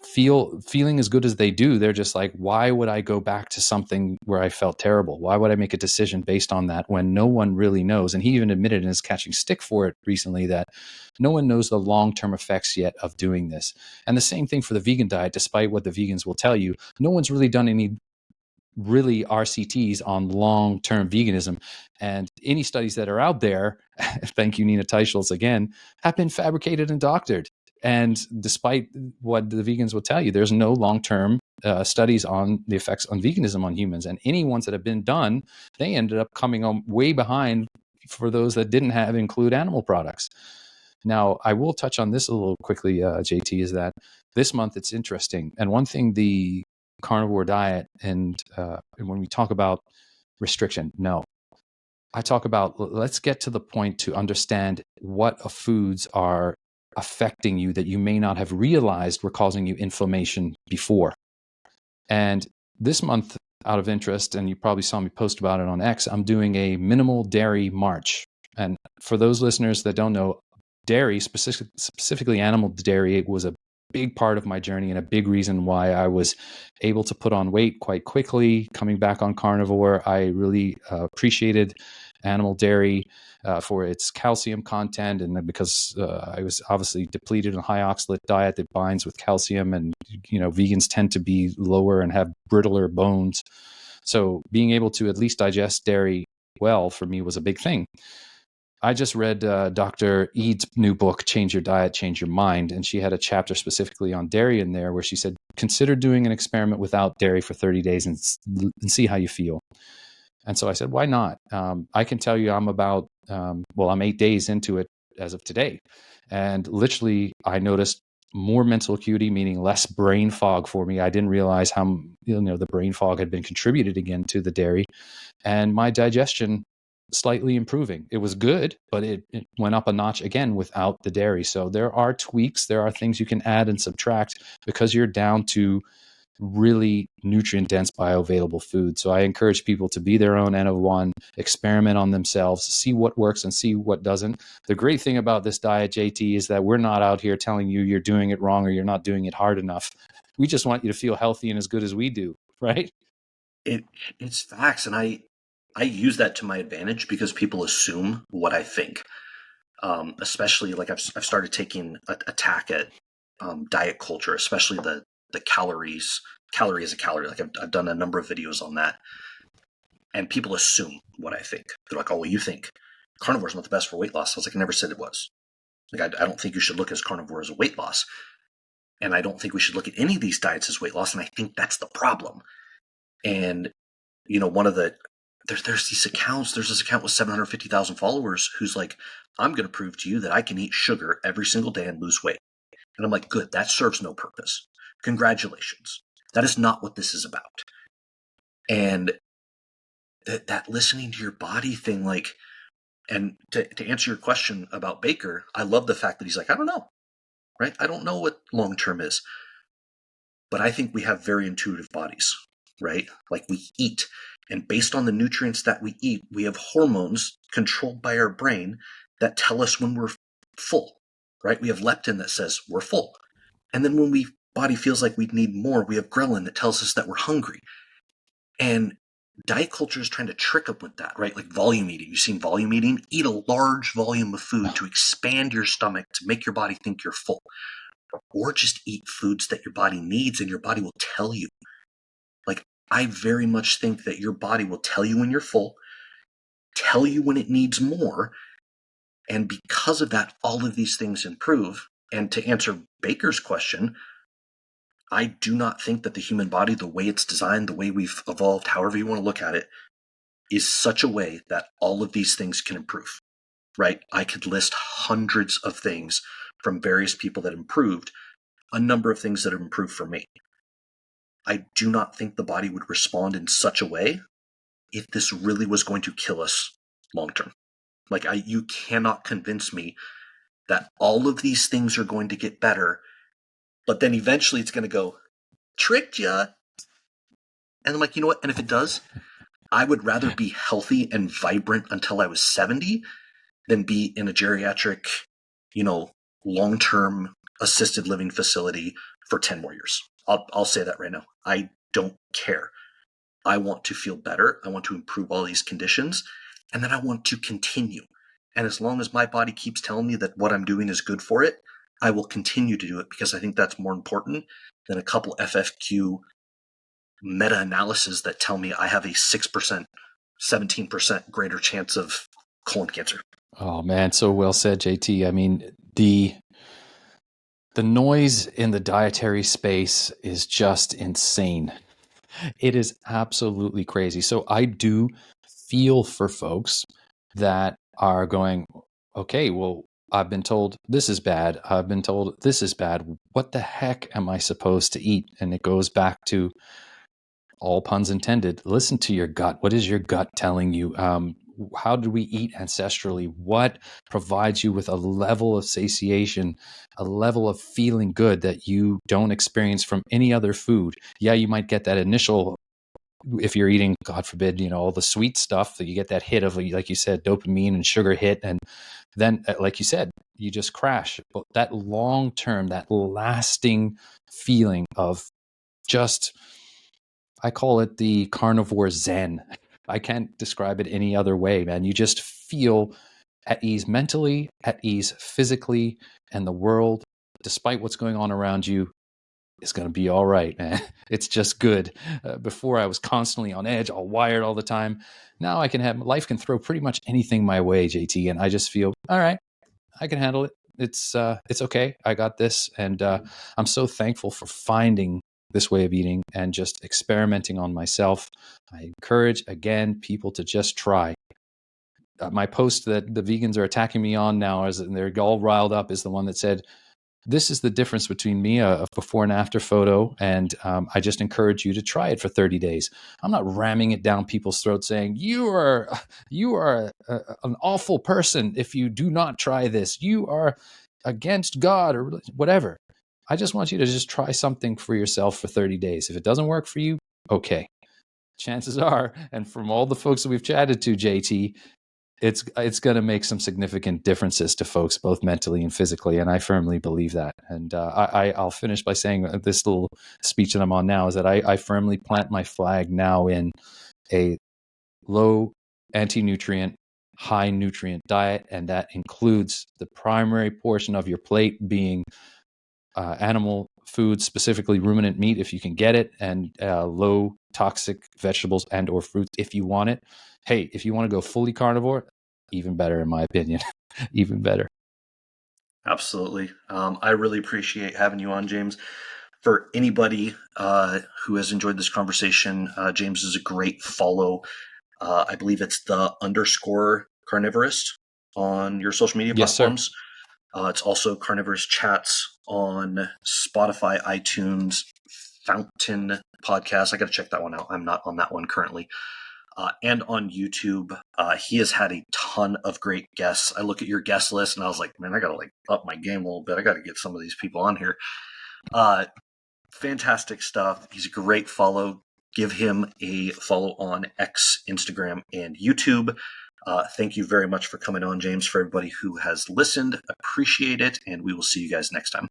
feeling as good as they do, they're just like, why would I go back to something where I felt terrible? Why would I make a decision based on that when no one really knows? And he even admitted and is catching stick for it recently that no one knows the long-term effects yet of doing this. And the same thing for the vegan diet, despite what the vegans will tell you, no one's really done any really RCTs on long-term veganism. And any studies that are out there, thank you, Nina Teicholz again, have been fabricated and doctored. And despite what the vegans will tell you, there's no long-term studies on the effects on veganism on humans. And any ones that have been done, they ended up coming on way behind for those that didn't include animal products. Now, I will touch on this a little quickly, JT, is that this month it's interesting. And one thing the carnivore diet and when we talk about restriction, no. I talk about, let's get to the point to understand what foods are affecting you that you may not have realized were causing you inflammation before. And this month, out of interest, and you probably saw me post about it on X, I'm doing a minimal dairy march. And for those listeners that don't know, dairy, specifically animal dairy, was a big part of my journey and a big reason why I was able to put on weight quite quickly. Coming back on carnivore, I really appreciated animal dairy for its calcium content, and because I was obviously depleted in a high oxalate diet that binds with calcium, and vegans tend to be lower and have brittler bones. So being able to at least digest dairy well for me was a big thing. I just read Dr. Ead's new book, Change Your Diet, Change Your Mind. And she had a chapter specifically on dairy in there where she said, consider doing an experiment without dairy for 30 days and see how you feel. And so I said, why not? I can tell you I'm about, I'm 8 days into it as of today. And literally, I noticed more mental acuity, meaning less brain fog for me. I didn't realize how, the brain fog had been contributed again to the dairy. And my digestion slightly improving. It was good, but it went up a notch again without the dairy. So there are tweaks, there are things you can add and subtract because you're down to really nutrient dense bioavailable food. So I encourage people to be their own N of one, experiment on themselves, see what works and see what doesn't. The great thing about this diet, JT, is that we're not out here telling you you're doing it wrong or you're not doing it hard enough. We just want you to feel healthy and as good as we do, right? It's facts, and I use that to my advantage because people assume what I think. Especially like I've started taking a tack at diet culture, especially the calories. Calorie is a calorie. Like I've done a number of videos on that. And people assume what I think. They're like, oh, well, you think carnivore is not the best for weight loss. I was like, I never said it was. Like, I don't think you should look at carnivore as a weight loss. And I don't think we should look at any of these diets as weight loss. And I think that's the problem. And, one of the, there's these accounts, there's this account with 750,000 followers who's like, I'm going to prove to you that I can eat sugar every single day and lose weight. And I'm like, good, that serves no purpose. Congratulations. That is not what this is about. And that listening to your body thing, like, and to answer your question about Baker, I love the fact that he's like, I don't know, right? I don't know what long-term is. But I think we have very intuitive bodies, right? Like we eat, and based on the nutrients that we eat, we have hormones controlled by our brain that tell us when we're full, right? We have leptin that says we're full. And then when body feels like we need more, we have ghrelin that tells us that we're hungry. And diet culture is trying to trick up with that, right? Like volume eating. You've seen volume eating? Eat a large volume of food to expand your stomach, to make your body think you're full. Or just eat foods that your body needs and your body will tell you. Like, I very much think that your body will tell you when you're full, tell you when it needs more. And because of that, all of these things improve. And to answer Baker's question, I do not think that the human body, the way it's designed, the way we've evolved, however you want to look at it, is such a way that all of these things can improve, right? I could list hundreds of things from various people that improved, a number of things that have improved for me. I do not think the body would respond in such a way if this really was going to kill us long term. Like, you cannot convince me that all of these things are going to get better, but then eventually it's going to go, tricked ya. And I'm like, you know what? And if it does, I would rather be healthy and vibrant until I was 70 than be in a geriatric, long-term assisted living facility for 10 more years. I'll say that right now. I don't care. I want to feel better. I want to improve all these conditions, and then I want to continue. And as long as my body keeps telling me that what I'm doing is good for it, I will continue to do it because I think that's more important than a couple FFQ meta-analysis that tell me I have a 6%, 17% greater chance of colon cancer. Oh man, so well said, JT. I mean, the noise in the dietary space is just insane. It is absolutely crazy. So I do feel for folks that are going, okay, well, I've been told this is bad. I've been told this is bad. What the heck am I supposed to eat? And it goes back to, all puns intended, listen to your gut. What is your gut telling you? How did we eat ancestrally? What provides you with a level of satiation, a level of feeling good that you don't experience from any other food? Yeah, you might get that initial, if you're eating, God forbid, all the sweet stuff, that you get that hit of, like you said, dopamine and sugar hit. And then, like you said, you just crash. But that long term, that lasting feeling of just, I call it the carnivore zen. I can't describe it any other way, man. You just feel at ease mentally, at ease physically, and the world, despite what's going on around you, is going to be all right, man. It's just good. Before I was constantly on edge, all wired all the time. Now life can throw pretty much anything my way, JT, and I just feel, all right, I can handle it. It's okay. I got this. And I'm so thankful for finding this way of eating and just experimenting on myself. I encourage, again, people to just try. My post that the vegans are attacking me on now, as they're all riled up, is the one that said, this is the difference between me, a before and after photo, and I just encourage you to try it for 30 days. I'm not ramming it down people's throats saying, you are an awful person if you do not try this. You are against God or whatever. I just want you to just try something for yourself for 30 days. If it doesn't work for you, okay. Chances are, and from all the folks that we've chatted to, JT, it's going to make some significant differences to folks, both mentally and physically, and I firmly believe that. And I'll finish by saying this little speech that I'm on now is that I firmly plant my flag now in a low anti-nutrient, high nutrient diet, and that includes the primary portion of your plate being animal foods, specifically ruminant meat if you can get it, and low toxic vegetables and or fruits if you want it. Hey, if you want to go fully carnivore, even better in my opinion. Even better. Absolutely. I really appreciate having you on, James. For anybody who has enjoyed this conversation, James is a great follow. I believe it's the _ carnivorist on your social media Yes, sir. platforms. It's also Carnivorous Chats on Spotify, iTunes, Fountain Podcast. I got to check that one out. I'm not on that one currently. And on YouTube. He has had a ton of great guests. I look at your guest list and I was like, man, I got to up my game a little bit. I got to get some of these people on here. Fantastic stuff. He's a great follow. Give him a follow on X, Instagram, and YouTube. Thank you very much for coming on, James. For everybody who has listened, appreciate it, and we will see you guys next time.